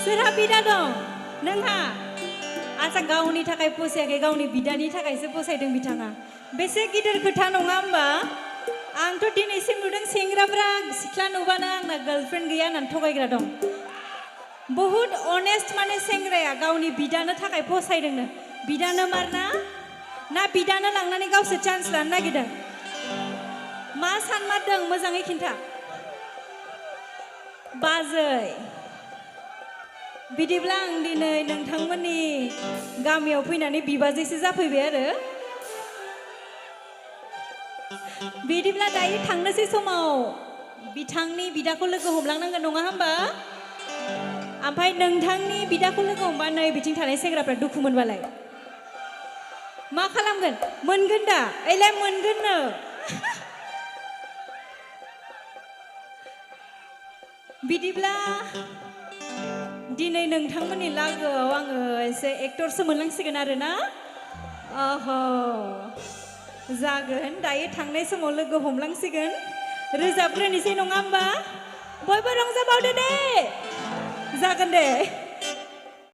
सोरहा बिदा दं नोंहा आसा गावनि थाखाय फसायाखै गावनि बिदानि थाखायसो फसायदों बिथाङा बेसे गिदिर खोथा नङा होमबा आंथ' दिनैसिम नुदों सेंग्राफ्रा सिख्ला नुबानो आंना गार्लफ्रेन्ड गैया होननानै थगायग्रा दं बहुत अनेस्ट माने सेंग्राया गावनि बिदानो थाखाय फसायदोंनो बिदानो मारना ना बिदानो लांनानै गावसोर चान्स लानो नागिरदों मा सानमारदों मोजाङै खिन्था बाजै बिदिब्ला आं दिनै नोंथांमोननि गामियाव फैनानै बिबाजैसो जाफैबाय आरो बिदिब्ला दायो थांनोसै समाव बिथांनि बिदाखौ लोगो हमलांनांगोन नङा होमबा ओमफ्राय नोंथांनि बिदाखौ लोगो हमबा नै बिथिं थानाय सेंग्राफ्रा दुखु मोनबालाय मा खालामगोन मोनगोन दा ओइलाय मोनगोननो बिदिब्ला दिनै नोंथांमोननि लागोआव आङो एसे एक्टरसो मोनलांसिगोन आरो ना अह जागोन दायो थांनाय समाव लोगो हमलांसिगोन रोजाबग्रोनोसै नङा होमबा बयबो रंजाबावदो दे जागोन दे